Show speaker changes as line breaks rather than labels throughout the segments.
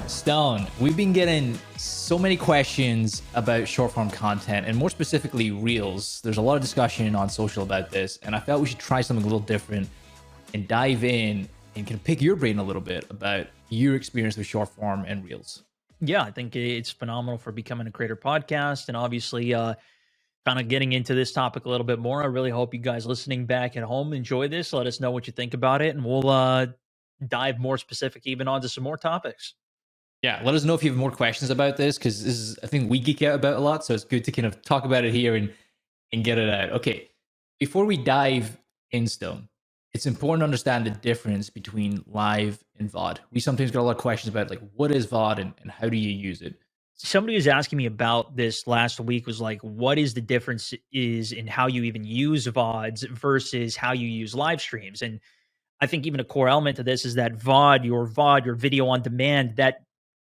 Stone, we've been getting so many questions about short form content and more specifically reels. There's a lot of discussion on social about this, and I felt we should try something a little different and dive in and can pick your brain a little bit about your experience with short form and reels.
Yeah, I think it's phenomenal for becoming a creator podcast and obviously kind of getting into this topic a little bit more. I really hope you guys listening back at home enjoy this. Let us know what you think about it and we'll dive more specific even onto some more topics.
Yeah, let us know if you have more questions about this because this is, I think we geek out about a lot. So it's good to kind of talk about it here and get it out. Okay, before we dive in, Stone, it's important to understand the difference between live and VOD. We sometimes get a lot of questions about like what is VOD and how do you use it?
Somebody was asking me about this last week was like, what is the difference is in how you even use VODs versus how you use live streams? And I think even a core element to this is that VOD, your video on demand, that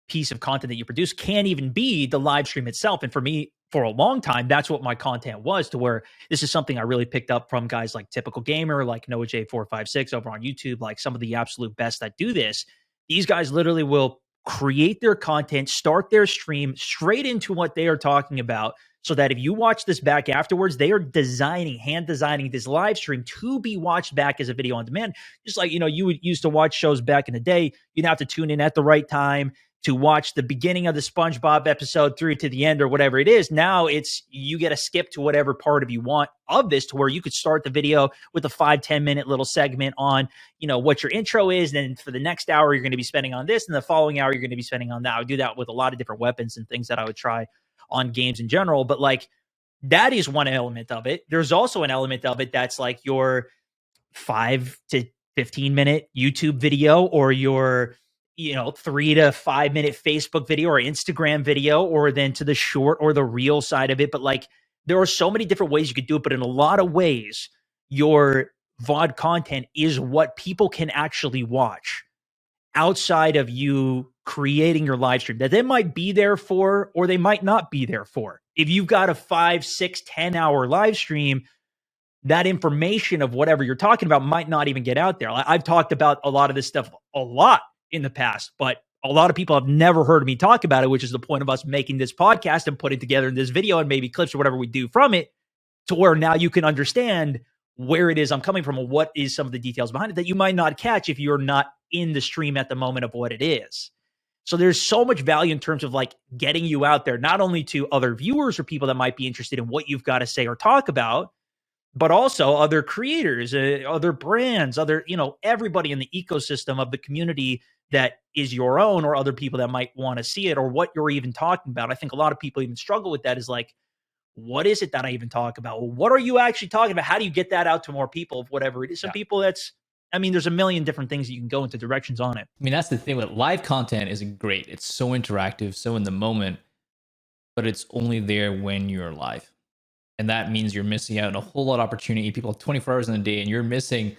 piece of content that you produce can't even be the live stream itself. And for me, for a long time, that's what my content was, to where this is something I really picked up from guys like Typical Gamer, like Noah J456 over on YouTube, like some of the absolute best that do this. These guys literally will create their content, start their stream straight into what they are talking about, so that if you watch this back afterwards, they are hand designing this live stream to be watched back as a video on demand. Just like, you would used to watch shows back in the day, you'd have to tune in at the right time to watch the beginning of the SpongeBob episode through to the end or whatever it is. Now it's, you get to skip to whatever part of you want of this, to where you could start the video with a 5-10 minute little segment on, what your intro is. And then for the next hour, you're going to be spending on this. And the following hour, you're going to be spending on that. I would do that with a lot of different weapons and things that I would try on games in general. But like, that is one element of it. There's also an element of it that's like your 5 to 15 minute YouTube video, or your 3 to 5 minute Facebook video or Instagram video, or then to the short or the reel side of it. But like, there are so many different ways you could do it. But in a lot of ways, your VOD content is what people can actually watch outside of you creating your live stream that they might be there for, or they might not be there for. If you've got a 5, 6, 10 hour live stream, that information of whatever you're talking about might not even get out there. I've talked about a lot of this stuff a lot in the past, but a lot of people have never heard me talk about it, which is the point of us making this podcast and putting together in this video and maybe clips or whatever we do from it, to where now you can understand where it is I'm coming from and what is some of the details behind it that you might not catch if you're not in the stream at the moment of what it is. So there's so much value in terms of like getting you out there, not only to other viewers or people that might be interested in what you've got to say or talk about, but also other creators, other brands, other, everybody in the ecosystem of the community that is your own, or other people that might want to see it, or what you're even talking about. I think a lot of people even struggle with that, is like, what is it that I even talk about? Well, what are you actually talking about? How do you get that out to more people of whatever it is? Some people there's a million different things that you can go into directions on it.
I mean, that's the thing with live content is great. It's so interactive, so in the moment, but it's only there when you're live. And that means you're missing out on a whole lot of opportunity. People have 24 hours in a day and you're missing.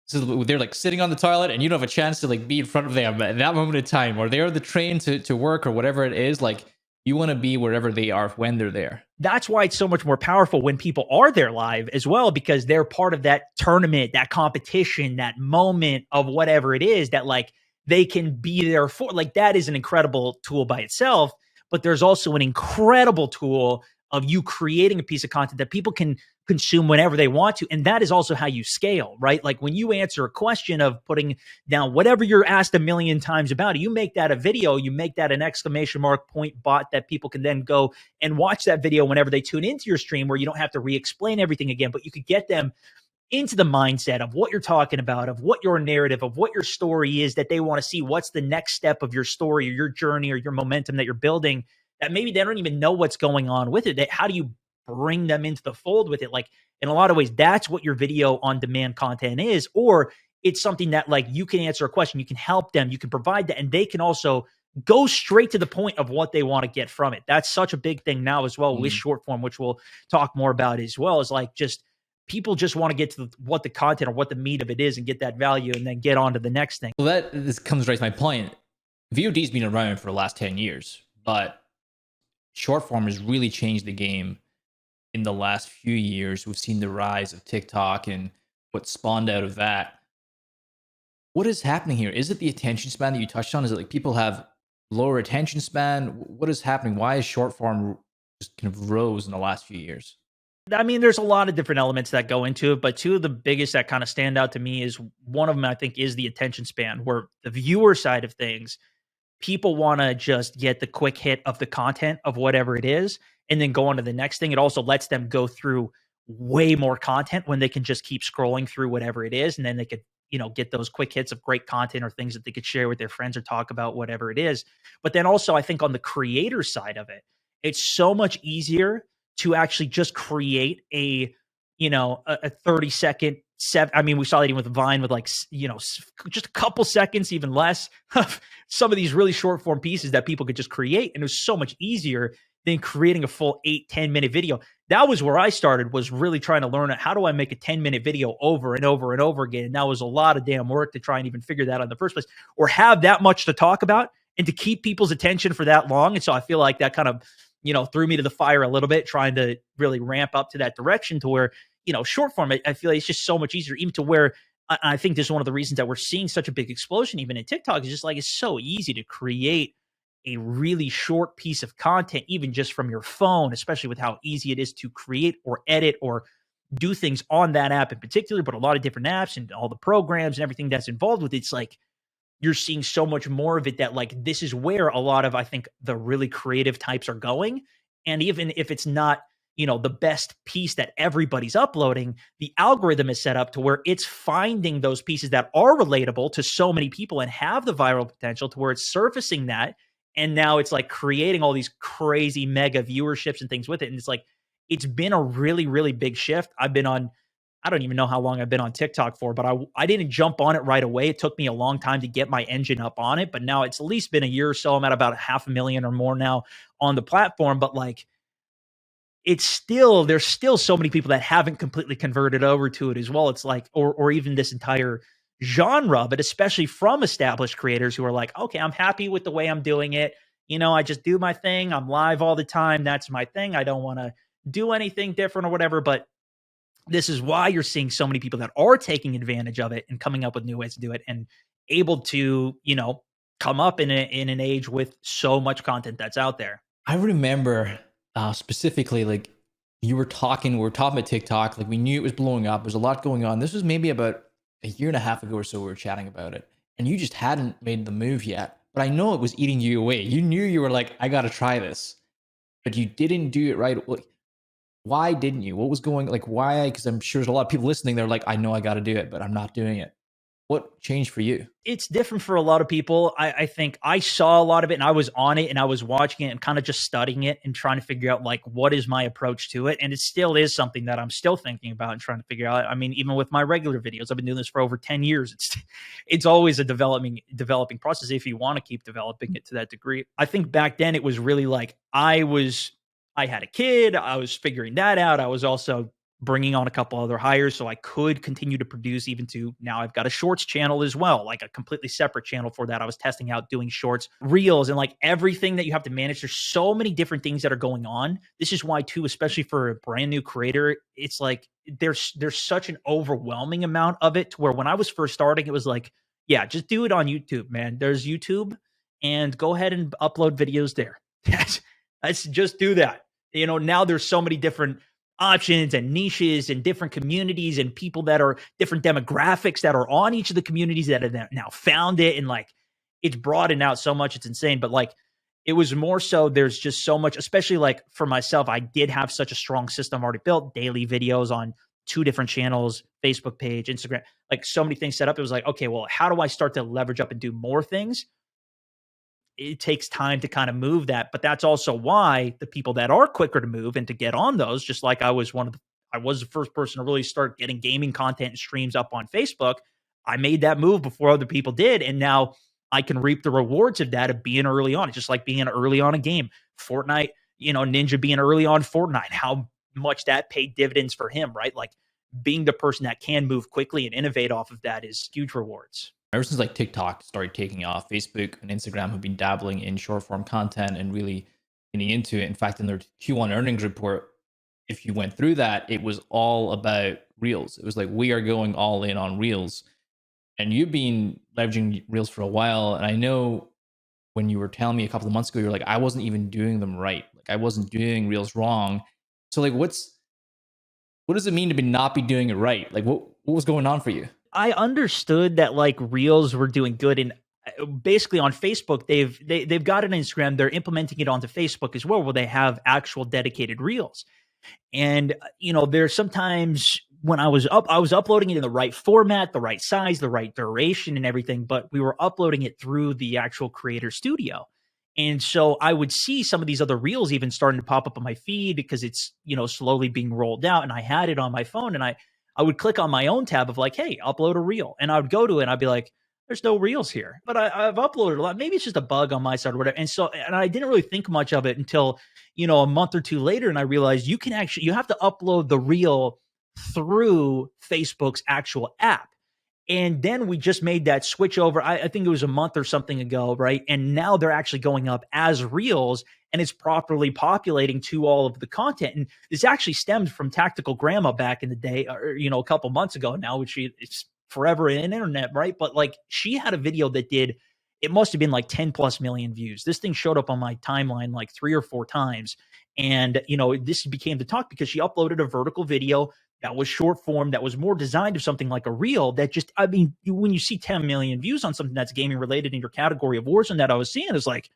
So they're like sitting on the toilet and you don't have a chance to like be in front of them at that moment in time, or they're on the train to work or whatever it is. Like, you want to be wherever they are when they're there.
That's why it's so much more powerful when people are there live as well, because they're part of that tournament, that competition, that moment of whatever it is that like they can be there for. Like, that is an incredible tool by itself, but there's also an incredible tool of you creating a piece of content that people can consume whenever they want to. And that is also how you scale, right? Like, when you answer a question of putting down whatever you're asked a million times about, you make that a video, you make that an exclamation mark point bot that people can then go and watch that video whenever they tune into your stream, where you don't have to re-explain everything again, but you could get them into the mindset of what you're talking about, of what your narrative, of what your story is that they want to see. What's the next step of your story or your journey or your momentum that you're building, that maybe they don't even know what's going on with it. How do you bring them into the fold with it? Like, in a lot of ways, that's what your video on demand content is. Or it's something that like you can answer a question, you can help them, you can provide that, and they can also go straight to the point of what they want to get from it. That's such a big thing now as well with short form, which we'll talk more about as well, is like, just people just want to get to what the content or what the meat of it is and get that value and then get on to the next thing.
Well, this comes right to my point. VOD's been around for the last 10 years, but short form has really changed the game in the last few years, we've seen the rise of TikTok and what spawned out of that. What is happening here? Is it the attention span that you touched on? Is it like people have lower attention span? What is happening? Why is short form just kind of rose in the last few years?
I mean, there's a lot of different elements that go into it, but two of the biggest that kind of stand out to me is one of them, I think, is the attention span, where the viewer side of things, people want to just get the quick hit of the content of whatever it is and then go on to the next thing. It also lets them go through way more content when they can just keep scrolling through whatever it is. And then they could, get those quick hits of great content or things that they could share with their friends or talk about, whatever it is. But then also, I think on the creator side of it, it's so much easier to actually just create a 30-second set. I mean, we saw that even with Vine with just a couple seconds, even less of some of these really short form pieces that people could just create. And it was so much easier than creating a full 8-10 minute video. That was where I started, was really trying to learn how do I make a 10-minute video over and over and over again. And that was a lot of damn work to try and even figure that out in the first place, or have that much to talk about and to keep people's attention for that long. And so I feel like that kind of, threw me to the fire a little bit, trying to really ramp up to that direction to where, short form, I feel like it's just so much easier, even to where I think this is one of the reasons that we're seeing such a big explosion, even in TikTok, is just like, it's so easy to create a really short piece of content, even just from your phone, especially with how easy it is to create or edit or do things on that app in particular, but a lot of different apps and all the programs and everything that's involved with it. It's like, you're seeing so much more of it that, like, this is where a lot of, I think, the really creative types are going. And even if it's not, the best piece that everybody's uploading, the algorithm is set up to where it's finding those pieces that are relatable to so many people and have the viral potential, to where it's surfacing that. And now it's like creating all these crazy mega viewerships and things with it. And it's like, it's been a really, really big shift. I don't even know how long I've been on TikTok for, but I didn't jump on it right away. It took me a long time to get my engine up on it, but now it's at least been a year or so. I'm at about 500,000 or more now on the platform, but like, there's still so many people that haven't completely converted over to it as well. It's like, or even this entire genre, but especially from established creators who are like, okay, I'm happy with the way I'm doing it. I just do my thing. I'm live all the time. That's my thing. I don't want to do anything different or whatever. But this is why you're seeing so many people that are taking advantage of it and coming up with new ways to do it, and able to, come up in an age with so much content that's out there.
I remember specifically, like, we were talking about TikTok, like we knew it was blowing up. There's a lot going on. This was maybe about a year and a half ago or so. We were chatting about it, and you just hadn't made the move yet. But I know it was eating you away. You knew, you were like, I got to try this, but you didn't do it right. Why didn't you? What was going, like, why? Because I'm sure there's a lot of people listening. They're like, I know I got to do it, but I'm not doing it. What changed for you?
It's different for a lot of people. I think I saw a lot of it and I was on it and I was watching it and kind of just studying it and trying to figure out, like, what is my approach to it. And it still is something that I'm still thinking about and trying to figure out. I mean, even with my regular videos, I've been doing this for over 10 years. It's always a developing process if you want to keep developing it to that degree. I think back then it was really like, I had a kid, I was figuring that out. I was also bringing on a couple other hires so I could continue to produce, even to now I've got a shorts channel as well, like a completely separate channel for that. I was testing out doing shorts, reels, and like everything that you have to manage. There's so many different things that are going on. This is why too, especially for a brand new creator, it's like there's such an overwhelming amount of it, to where when I was first starting, it was like, yeah, just do it on YouTube, man. There's YouTube, and go ahead and upload videos there. Let's just do that. Now there's so many different options and niches and different communities and people that are different demographics that are on each of the communities that have now found it. And like, it's broadened out so much. It's insane. But like, it was more so, there's just so much, especially like for myself, I did have such a strong system already built, daily videos on 2 different channels, Facebook page, Instagram, like so many things set up. It was like, okay, well, how do I start to leverage up and do more things? It takes time to kind of move that, but that's also why the people that are quicker to move and to get on those, just like I was I was the first person to really start getting gaming content and streams up on Facebook. I made that move before other people did, and now I can reap the rewards of that, of being early on. It's just like being early on a game. Fortnite, Ninja being early on Fortnite, how much that paid dividends for him, right? Like, being the person that can move quickly and innovate off of that is huge rewards.
Ever since like TikTok started taking off, Facebook and Instagram have been dabbling in short form content and really getting into it. In fact, in their Q1 earnings report, if you went through that, it was all about Reels. It was like, we are going all in on Reels. And you've been leveraging Reels for a while. And I know when you were telling me a couple of months ago, you were like, I wasn't even doing them right. Like I wasn't doing Reels wrong. So like, what does it mean to be not be doing it right? Like what was going on for you?
I understood that like Reels were doing good, and basically on Facebook they've got an Instagram. They're implementing it onto Facebook as well, where they have actual dedicated Reels. And there's sometimes when I was uploading it in the right format, the right size, the right duration, and everything, but we were uploading it through the actual Creator Studio. And so I would see some of these other reels even starting to pop up on my feed because it's, slowly being rolled out. And I had it on my phone, and I would click on my own tab of like, hey, upload a reel. And I would go to it and I'd be like, there's no reels here, but I've uploaded a lot. Maybe it's just a bug on my side or whatever. And I didn't really think much of it until, a month or two later. And I realized you have to upload the reel through Facebook's actual app. And then we just made that switch over. I think it was a month or something ago, right? And now they're actually going up as reels, and it's properly populating to all of the content. And this actually stemmed from Tactical Grandma back in the day, or a couple months ago now, which it's forever in internet, right? But like she had a video that it must have been like 10 plus million views. This thing showed up on my timeline like 3 or 4 times. And, this became the talk because she uploaded a vertical video that was short form, that was more designed to something like a reel that just, I mean, when you see 10 million views on something that's gaming related in your category of Warzone, that I was seeing is like,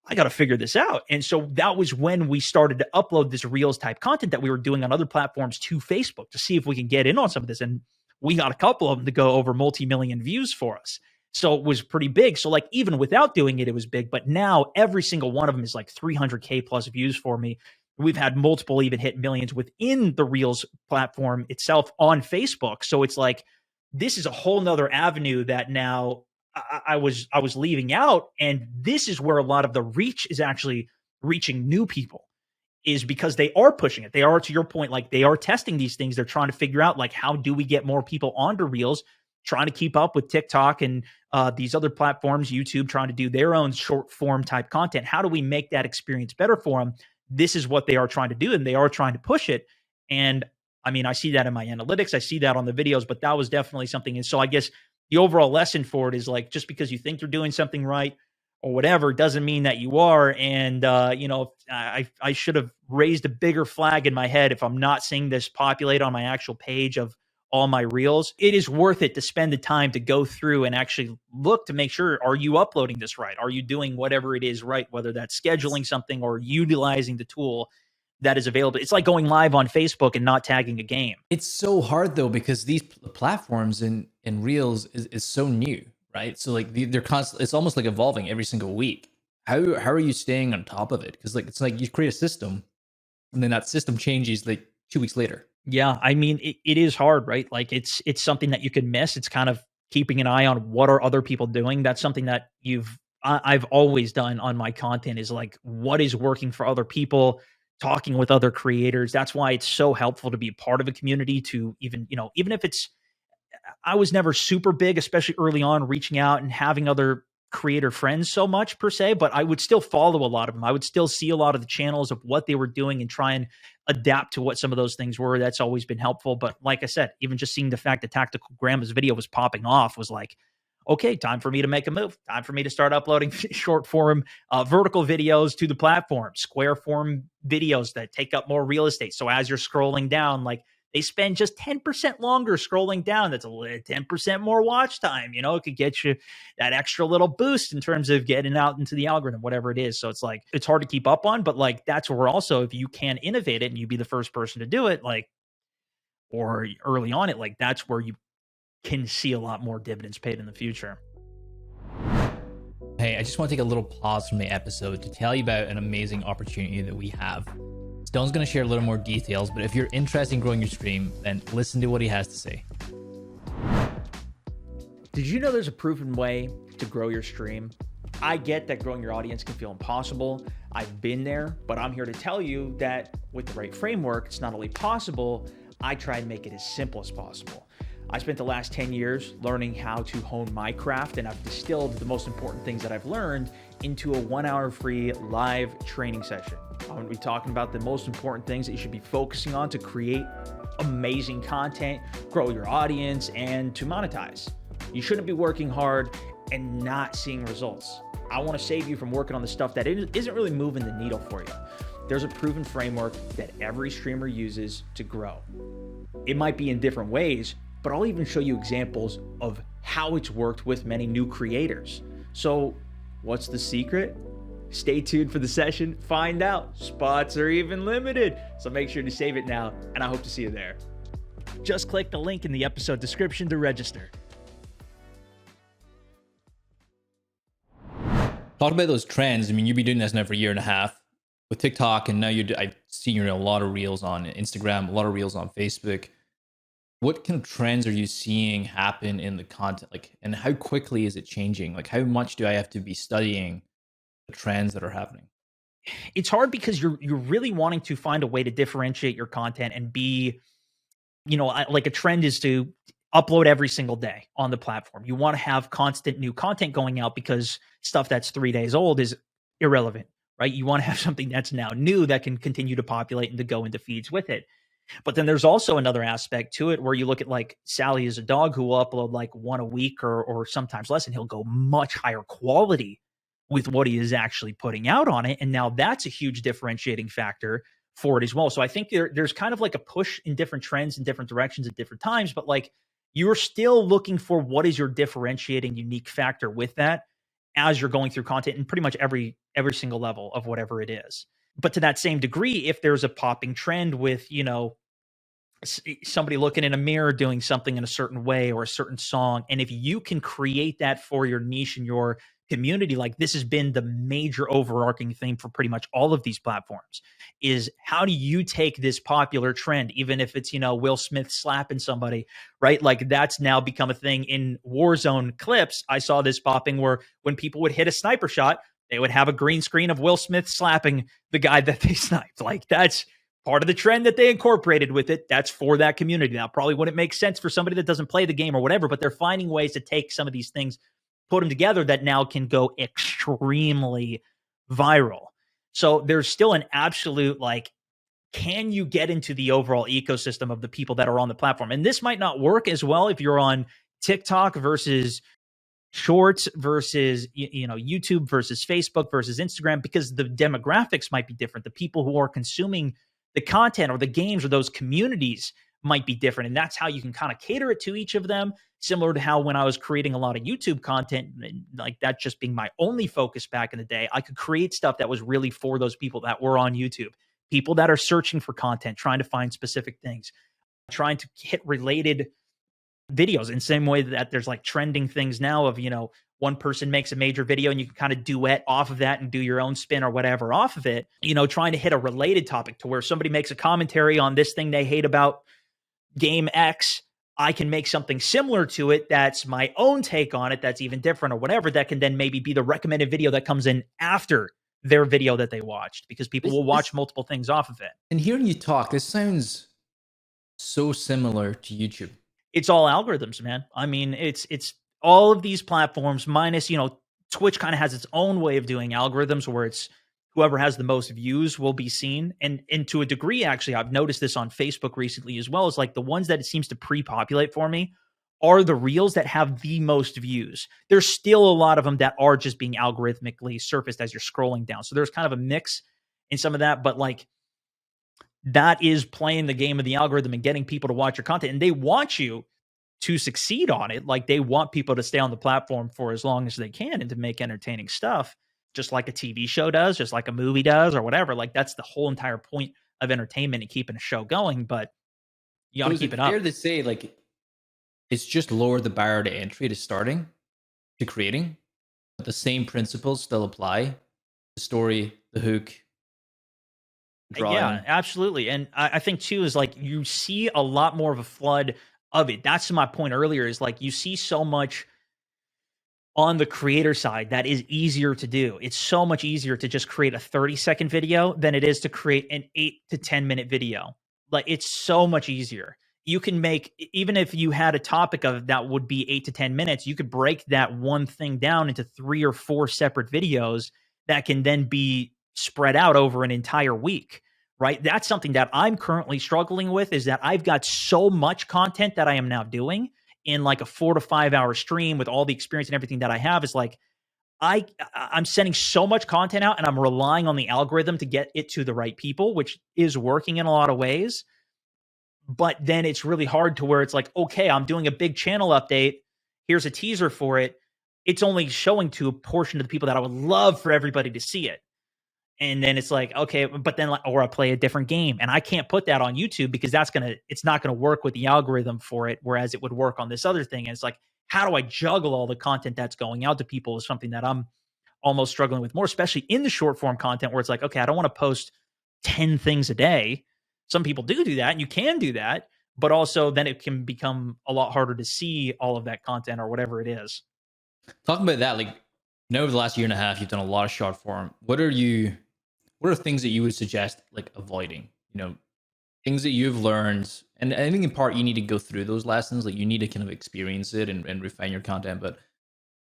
I got to figure this out. And so that was when we started to upload this reels type content that we were doing on other platforms to Facebook to see if we can get in on some of this. And we got a couple of them to go over multi-million views for us. So it was pretty big. So like even without doing it, it was big. But now every single one of them is like 300K plus views for me. We've had multiple even hit millions within the Reels platform itself on Facebook. So it's like, this is a whole nother avenue that now I was leaving out. And this is where a lot of the reach is actually reaching new people, is because they are pushing it. They are, to your point, like they are testing these things. They're trying to figure out like, how do we get more people onto Reels, trying to keep up with TikTok and these other platforms, YouTube, trying to do their own short form type content. How do we make that experience better for them? This is what they are trying to do, and they are trying to push it. And I mean, I see that in my analytics. I see that on the videos, but that was definitely something. And so I guess the overall lesson for it is like, just because you think you're doing something right or whatever doesn't mean that you are. And, I should have raised a bigger flag in my head if I'm not seeing this populate on my actual page of all my reels. It is worth it to spend the time to go through and actually look to make sure, are you uploading this right? Are you doing whatever it is right? Whether that's scheduling something or utilizing the tool that is available. It's like going live on Facebook and not tagging a game.
It's so hard though, because these platforms in Reels is so new, right? So like they're constant. It's almost like evolving every single week. How are you staying on top of it? Because like it's like you create a system, and then that system changes like 2 weeks later.
Yeah, I mean, it is hard, right? Like it's something that you can miss. It's kind of keeping an eye on what are other people doing. That's something that I've always done on my content, is like, what is working for other people, talking with other creators. That's why it's so helpful to be a part of a community, to even, even if it's, I was never super big, especially early on, reaching out and having other creator friends so much per se, but I would still follow a lot of them. I would still see a lot of the channels of what they were doing and try and adapt to what some of those things were. That's always been helpful. But like I said, even just seeing the fact that Tactical Grandma's video was popping off was like, okay, time for me to make a move. Time for me to start uploading short form, vertical videos to the platform, square form videos that take up more real estate. So as you're scrolling down, like, they spend just 10% longer scrolling down. That's a 10% more watch time. It could get you that extra little boost in terms of getting out into the algorithm, whatever it is. So it's like, it's hard to keep up on, but like, that's where also, if you can innovate it and you be the first person to do it, like, or early on it, like, that's where you can see a lot more dividends paid in the future.
Hey, I just want to take a little pause from the episode to tell you about an amazing opportunity that we have. Stone's going to share a little more details, but if you're interested in growing your stream, then listen to what he has to say.
Did you know there's a proven way to grow your stream? I get that growing your audience can feel impossible. I've been there, but I'm here to tell you that with the right framework, it's not only possible, I try and make it as simple as possible. I spent the last 10 years learning how to hone my craft, and I've distilled the most important things that I've learned into a 1 hour free live training session. I'm going to be talking about the most important things that you should be focusing on to create amazing content, grow your audience, and to monetize. You shouldn't be working hard and not seeing results. I want to save you from working on the stuff that isn't really moving the needle for you. There's a proven framework that every streamer uses to grow. It might be in different ways, but I'll even show you examples of how it's worked with many new creators. So what's the secret? Stay tuned for the session. Find out. Spots are even limited. So make sure to save it now, and I hope to see you there. Just click the link in the episode description to register.
Talk about those trends. I mean, you've been doing this now for a year and a half with TikTok, and now I've seen you in a lot of reels on Instagram, a lot of reels on Facebook. What kind of trends are you seeing happen in the content? Like, and how quickly is it changing? Like, how much do I have to be studying the trends that are happening?
It's hard because you're really wanting to find a way to differentiate your content and be, like a trend is to upload every single day on the platform. You want to have constant new content going out because stuff that's 3 days old is irrelevant, right? You want to have something that's now new that can continue to populate and to go into feeds with it. But then there's also another aspect to it where you look at like Sally is a dog who will upload like one a week or sometimes less, and he'll go much higher quality with what he is actually putting out on it. And now that's a huge differentiating factor for it as well. So I think there's kind of like a push in different trends in different directions at different times, but like you're still looking for what is your differentiating unique factor with that as you're going through content in pretty much every single level of whatever it is. But to that same degree, if there's a popping trend with, somebody looking in a mirror doing something in a certain way or a certain song, and if you can create that for your niche and your community, like this has been the major overarching theme for pretty much all of these platforms, is how do you take this popular trend, even if it's, Will Smith slapping somebody, right? Like that's now become a thing in Warzone clips. I saw this popping where when people would hit a sniper shot, they would have a green screen of Will Smith slapping the guy that they sniped. Like that's part of the trend that they incorporated with it. That's for that community. Now, probably wouldn't make sense for somebody that doesn't play the game or whatever, but they're finding ways to take some of these things, put them together that now can go extremely viral. So there's still an absolute, like, can you get into the overall ecosystem of the people that are on the platform? And this might not work as well if you're on TikTok versus Shorts versus YouTube versus Facebook versus Instagram, because the demographics might be different. The people who are consuming the content or the games or those communities might be different, and that's how you can kind of cater it to each of them, similar to how when I was creating a lot of YouTube content, like that just being my only focus back in the day, I could create stuff that was really for those people that were on YouTube, people that are searching for content, trying to find specific things, trying to hit related videos in the same way that there's like trending things now of, one person makes a major video and you can kind of duet off of that and do your own spin or whatever off of it, trying to hit a related topic to where somebody makes a commentary on this thing they hate about game X. I can make something similar to it that's my own take on it that's even different or whatever, that can then maybe be the recommended video that comes in after their video that they watched, because people will watch multiple things off of it.
And hearing you talk, this sounds so similar to YouTube.
It's all algorithms, man. I mean, it's all of these platforms minus, Twitch kind of has its own way of doing algorithms where it's whoever has the most views will be seen. And to a degree, actually, I've noticed this on Facebook recently as well, is like the ones that it seems to pre-populate for me are the reels that have the most views. There's still a lot of them that are just being algorithmically surfaced as you're scrolling down. So there's kind of a mix in some of that, but like that is playing the game of the algorithm and getting people to watch your content. And they want you to succeed on it. Like they want people to stay on the platform for as long as they can and to make entertaining stuff, just like a TV show does, just like a movie does or whatever. Like that's the whole entire point of entertainment and keeping a show going, but you got to keep it up.
Fair to say, like, it's just lower the bar to entry to starting to creating, but the same principles still apply. The story, the hook, drawing.
Yeah, absolutely. And I think too is like you see a lot more of a flood of it. That's my point earlier, is like you see so much on the creator side that is easier to do. It's so much easier to just create a 30-second video than it is to create an 8 to 10 minute video. Like it's so much easier. you can make, even if you had a topic of that would be 8 to 10 minutes, you could break that one thing down into 3 or 4 separate videos that can then be spread out over an entire week, right? That's something that I'm currently struggling with, is that I've got so much content that I am now doing in like a 4 to 5 hour stream with all the experience and everything that I have. Is like I'm sending so much content out and I'm relying on the algorithm to get it to the right people, which is working in a lot of ways. But then it's really hard to where it's like, okay, I'm doing a big channel update. Here's a teaser for it. It's only showing to a portion of the people that I would love for everybody to see it. And then it's like, okay, but then, or I play a different game, and I can't put that on YouTube because it's not gonna work with the algorithm for it, whereas it would work on this other thing. And it's like, how do I juggle all the content that's going out to people is something that I'm almost struggling with more, especially in the short form content where it's like, okay, I don't want to post 10 things a day. Some people do that, and you can do that, but also then it can become a lot harder to see all of that content or whatever it is.
Talking about that, like, over the last year and a half, you've done a lot of short form. What are things that you would suggest like avoiding? Things that you've learned, and I think in part you need to go through those lessons. Like, you need to kind of experience it and refine your content. But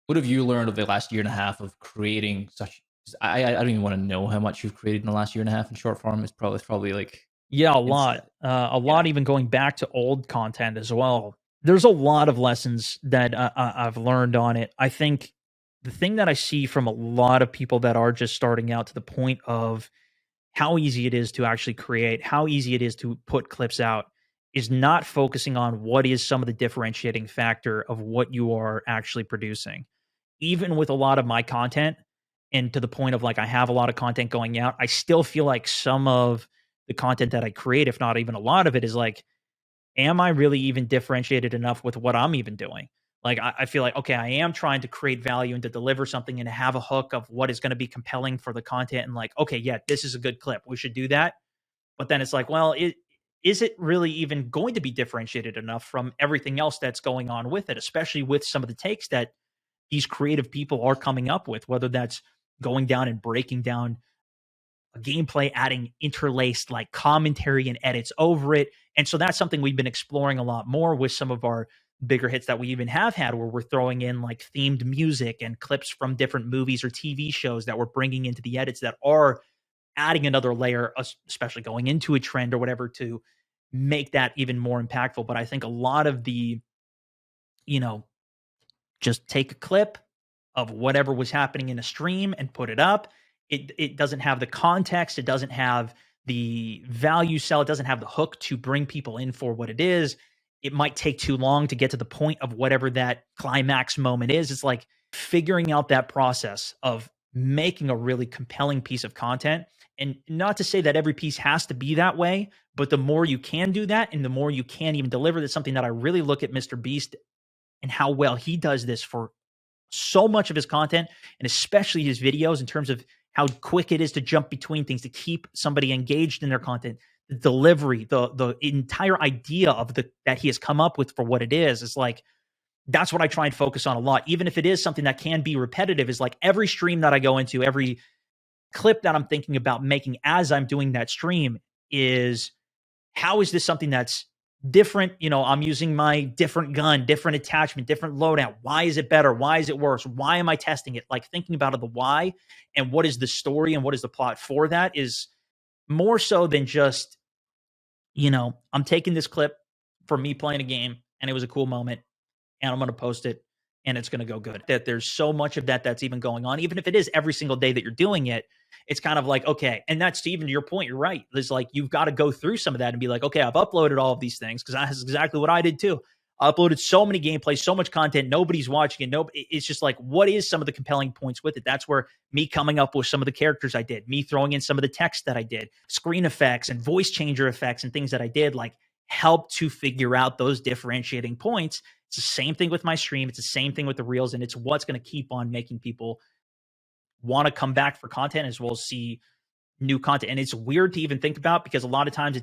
what have you learned over the last year and a half of creating such? I don't even want to know how much you've created in the last year and a half in short form. It's probably like
Yeah, a
it's
lot. A
yeah.
lot even going back to old content as well. There's a lot of lessons that I've learned on it. I think the thing that I see from a lot of people that are just starting out, to the point of how easy it is to actually create, how easy it is to put clips out, is not focusing on what is some of the differentiating factor of what you are actually producing. Even with a lot of my content, and to the point of like I have a lot of content going out, I still feel like some of the content that I create, if not even a lot of it, is like, am I really even differentiated enough with what I'm even doing? Like, I feel like, okay, I am trying to create value and to deliver something and to have a hook of what is going to be compelling for the content. And like, okay, yeah, this is a good clip. We should do that. But then it's like, well, is it really even going to be differentiated enough from everything else that's going on with it, especially with some of the takes that these creative people are coming up with, whether that's going down and breaking down a gameplay, adding interlaced like commentary and edits over it. And so that's something we've been exploring a lot more with some of our bigger hits that we even have had, where we're throwing in like themed music and clips from different movies or TV shows that we're bringing into the edits that are adding another layer, especially going into a trend or whatever, to make that even more impactful. But I think a lot of the, you know, just take a clip of whatever was happening in a stream and put it up. It doesn't have the context, it doesn't have the value sell, it doesn't have the hook to bring people in for what it is. It might take too long to get to the point of whatever that climax moment is. It's like figuring out that process of making a really compelling piece of content. And not to say that every piece has to be that way, but the more you can do that and the more you can even deliver, that's something that I really look at Mr. Beast and how well he does this for so much of his content, and especially his videos, in terms of how quick it is to jump between things to keep somebody engaged in their content. The delivery, the entire idea of the that he has come up with for what it is like, that's what I try and focus on a lot. Even if it is something that can be repetitive, is like every stream that I go into, every clip that I'm thinking about making as I'm doing that stream is, how is this something that's different? I'm using my different gun, different attachment, different loadout. Why is it better? Why is it worse? Why am I testing it? Like, thinking about it, the why, and what is the story and what is the plot for that, is more so than just, I'm taking this clip for me playing a game and it was a cool moment and I'm going to post it and it's going to go good. That there's so much of that that's even going on, even if it is every single day that you're doing it. It's kind of like, okay, and that's, even to your point, you're right. There's like, you've got to go through some of that and be like, okay, I've uploaded all of these things, because that's exactly what I did too. I uploaded so many gameplays, so much content, nobody's watching it. It's just like, what is some of the compelling points with it? That's where me coming up with some of the characters I did, me throwing in some of the text that I did, screen effects and voice changer effects and things that I did, like, help to figure out those differentiating points. It's the same thing with my stream. It's the same thing with the reels, and it's what's going to keep on making people want to come back for content as well as see new content. And it's weird to even think about, because a lot of times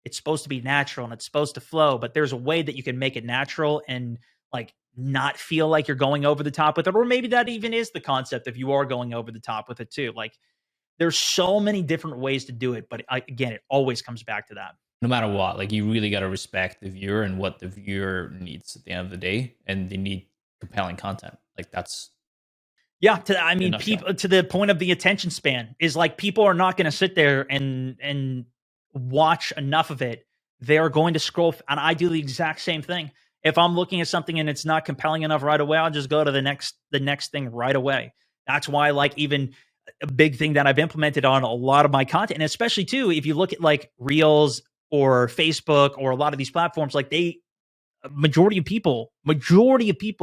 it's supposed to be natural and it's supposed to flow, but there's a way that you can make it natural and like not feel like you're going over the top with it. Or maybe that even is the concept, if you are going over the top with it too. Like, there's so many different ways to do it, but again, it always comes back to that.
no matter what, like you really got to respect the viewer and what the viewer needs at the end of the day, and they need compelling content. Like that's
Yeah,
in a nutshell.
people to the point of the attention span is like people are not going to sit there and watch enough of it. They're going to scroll, and I do the exact same thing. If I'm looking at something and it's not compelling enough right away, I'll just go to the next thing right away. That's why, like, even a big thing that I've implemented on a lot of my content, and especially too, if you look at like Reels or Facebook or a lot of these platforms, like they majority of people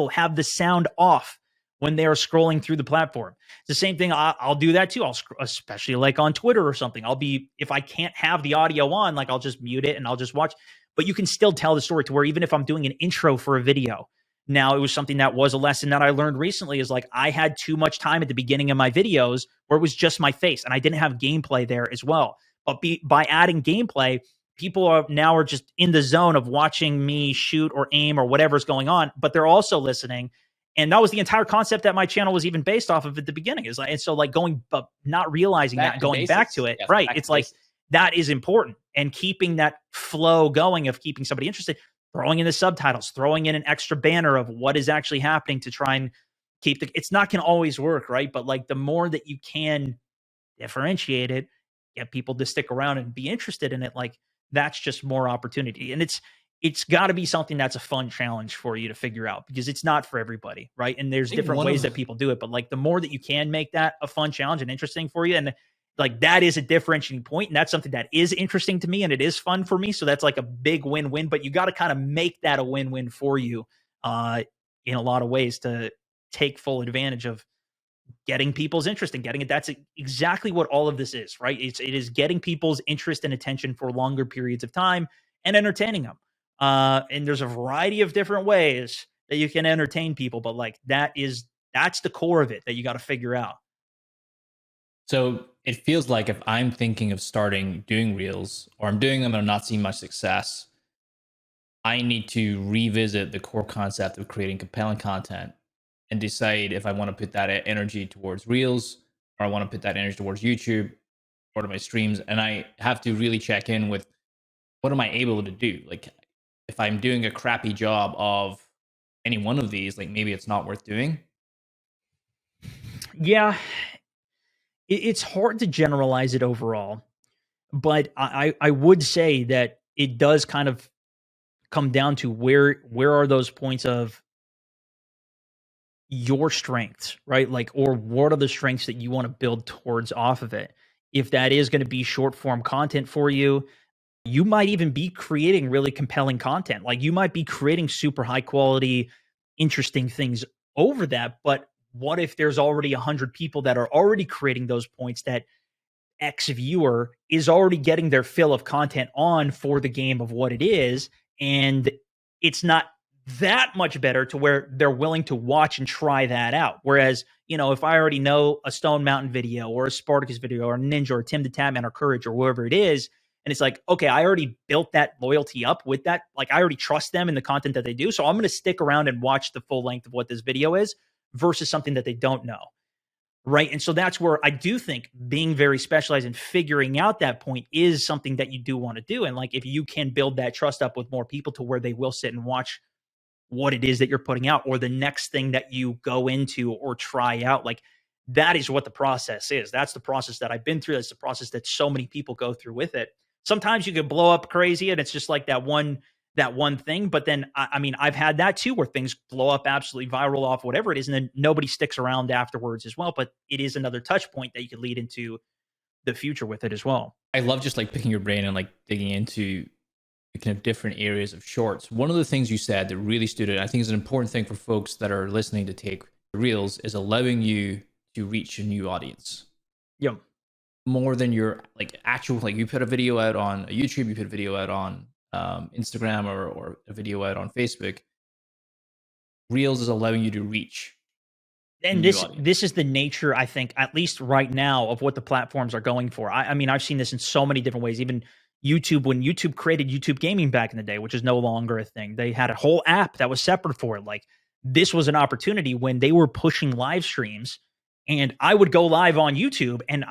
have the sound off when they are scrolling through the platform. It's the same thing. I'll do that too. Especially like on Twitter or something. I'll be, if I can't have the audio on, like I'll just mute it and I'll just watch. But you can still tell the story to where even if I'm doing an intro for a video, now it was something that was a lesson that I learned recently is like I had too much time at the beginning of my videos where it was just my face and I didn't have gameplay there as well. But by adding gameplay, people are just in the zone of watching me shoot or aim or whatever's going on, but they're also listening. And that was the entire concept that my channel was even based off of at the beginning. Is like, and so like going, but not realizing that
Back
and
to
going back to
basics.
it,
Yes,
right?
back
It's
to
like
basics.
that is important and keeping that flow going of keeping somebody interested, throwing in the subtitles, throwing in an extra banner of what is actually happening to try and keep it's not going to always work, right? But like the more that you can differentiate it, get people to stick around and be interested in it, like that's just more opportunity. And it's got to be something that's a fun challenge for you to figure out because it's not for everybody, right? And
I
there's
think
different
one
ways
of
that people do it, but like the more that you can make that a fun challenge and interesting for you, and like that is a differentiating point, and that's something that is interesting to me and it is fun for me. So that's like a big win-win. But you got to kind of make that a win-win for you, uh, in a lot of ways to take full advantage of getting people's interest and getting it. That's exactly what all of this is, right? It is getting people's interest and attention for longer periods of time and entertaining them. And there's a variety of different ways that you can entertain people, but like that's the core of it that you got to figure out.
So it feels like if I'm thinking of starting doing reels or I'm doing them and I'm not seeing much success, I need to revisit the core concept of creating compelling content and decide if I want to put that energy towards reels or I want to put that energy towards YouTube or to my streams. And I have to really check in with what am I able to do? Like if I'm doing a crappy job of any one of these, like maybe it's not worth doing.
Yeah, it's hard to generalize it overall, but I would say that it does kind of come down to where are those points of your strengths, right? Like, or what are the strengths that you want to build towards off of it? If that is going to be short form content for you, you might even be creating really compelling content. Like, you might be creating super high quality, interesting things over that. But what if there's already 100 people that are already creating those points that X viewer is already getting their fill of content on for the game of what it is, and it's not that much better to where they're willing to watch and try that out. Whereas, if I already know a Stone Mountain video or a Spartacus video or a Ninja or Tim the Tatman or Courage or whoever it is, and it's like, okay, I already built that loyalty up with that. Like, I already trust them in the content that they do. So I'm going to stick around and watch the full length of what this video is versus something that they don't know. Right. And so that's where I do think being very specialized and figuring out that point is something that you do want to do. And like, if you can build that trust up with more people to where they will sit and watch what it is that you're putting out or the next thing that you go into or try out, like that is what the process is. That's the process that I've been through. That's the process that so many people go through with it. Sometimes you could blow up crazy and it's just like that one thing. But then, I mean, I've had that too, where things blow up absolutely viral off whatever it is, and then nobody sticks around afterwards as well. But it is another touch point that you could lead into the future with it as well.
I love just like picking your brain and like digging into kind of different areas of shorts. One of the things you said that really stood out, I think is an important thing for folks that are listening to take reels, is allowing you to reach a new audience
Yeah.
more than your like actual, like you put a video out on YouTube, you put a video out on Instagram or a video out on Facebook. Reels is allowing you to reach a
And
new
this
audience.
is the nature, I think, at least right now, of what the platforms are going for. I mean, I've seen this in so many different ways. Even YouTube, when YouTube created YouTube Gaming back in the day, which is no longer a thing, they had a whole app that was separate for it. Like, this was an opportunity when they were pushing live streams And I would go live on YouTube, and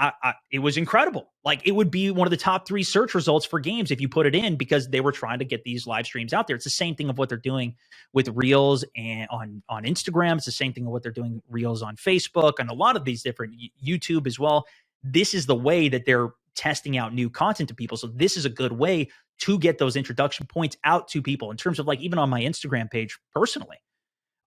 it was incredible. Like, it would be one of the top 3 search results for games if you put it in, because they were trying to get these live streams out there. It's the same thing of what they're doing with Reels and on Instagram. It's the same thing of what they're doing Reels on Facebook and a lot of these different YouTube as well. This is the way that they're testing out new content to people. So this is a good way to get those introduction points out to people in terms of, like, even on my Instagram page personally.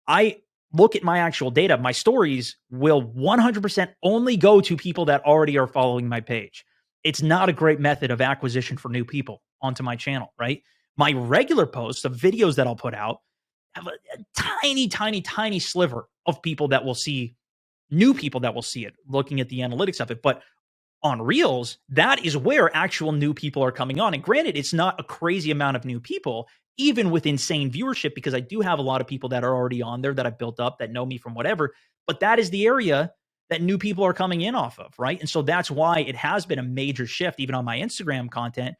I look at my actual data. My stories will 100% only go to people that already are following my page. It's not a great method of acquisition for new people onto my channel, right? My regular posts of videos that I'll put out have a tiny, tiny, tiny sliver of people that will see, new people that will see it, looking at the analytics of it. But on Reels, that is where actual new people are coming on. And granted, it's not a crazy amount of new people, even with insane viewership, because I do have a lot of people that are already on there that I've built up that know me from whatever. But that is the area that new people are coming in off of, right? And so that's why it has been a major shift, even on my Instagram content,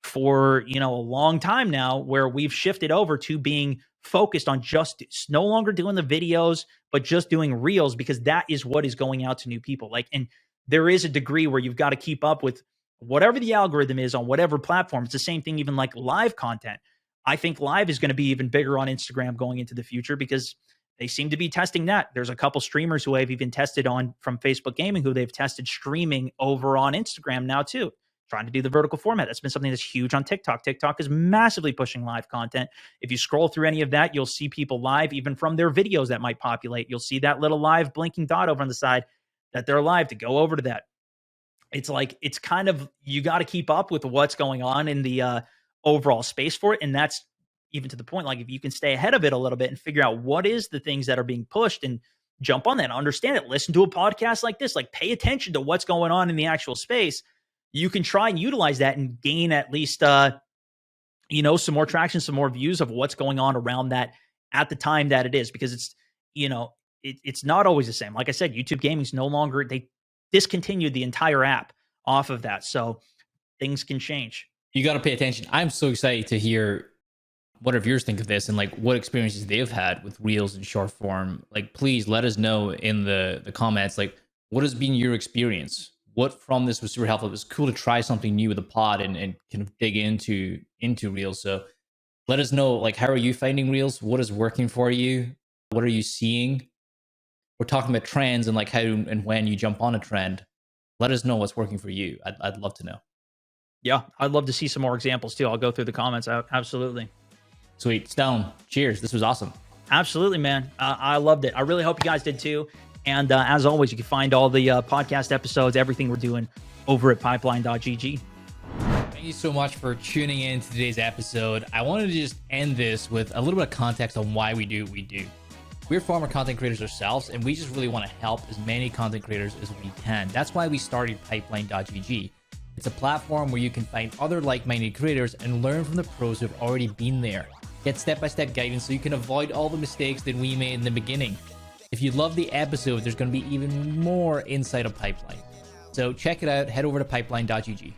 for, a long time now, where we've shifted over to being focused on just no longer doing the videos, but just doing Reels, because that is what is going out to new people. Like, and there is a degree where you've got to keep up with whatever the algorithm is on whatever platform. It's the same thing, even like live content. I think live is going to be even bigger on Instagram going into the future, because they seem to be testing that. There's a couple streamers who have even tested on from Facebook Gaming, who they've tested streaming over on Instagram now too, trying to do the vertical format. That's been something that's huge on TikTok. TikTok is massively pushing live content. If you scroll through any of that, you'll see people live, even from their videos that might populate. You'll see that little live blinking dot over on the side that they're live, to go over to that. It's like, it's kind of, you got to keep up with what's going on in the overall space for it. And that's even to the point, like, if you can stay ahead of it a little bit and figure out what is the things that are being pushed and jump on that, understand it, listen to a podcast like this, like, pay attention to what's going on in the actual space, you can try and utilize that and gain at least, some more traction, some more views of what's going on around that at the time that it is, because it's, it's not always the same. Like I said, YouTube Gaming's no longer, they discontinued the entire app off of that. So things can change.
You got to pay attention. I'm so excited to hear what our viewers think of this, and like what experiences they've had with Reels and short form. Like, please let us know in the comments, like, what has been your experience? What from this was super helpful? It was cool to try something new with the pod and kind of dig into Reels. So let us know, like, how are you finding Reels? What is working for you? What are you seeing? We're talking about trends and like how and when you jump on a trend. Let us know what's working for you. I'd love to know.
Yeah, I'd love to see some more examples too. I'll go through the comments out. Absolutely.
Sweet. Stone, cheers. This was awesome.
Absolutely, man. I loved it. I really hope you guys did too. And as always, you can find all the podcast episodes, everything we're doing over at pipeline.gg.
Thank you so much for tuning in to today's episode. I wanted to just end this with a little bit of context on why we do what we do. We're former content creators ourselves, and we just really want to help as many content creators as we can. That's why we started pipeline.gg. It's a platform where you can find other like-minded creators and learn from the pros who have already been there. Get step-by-step guidance so you can avoid all the mistakes that we made in the beginning. If you love the episode, there's going to be even more inside of Pipeline. So check it out. Head over to pipeline.gg.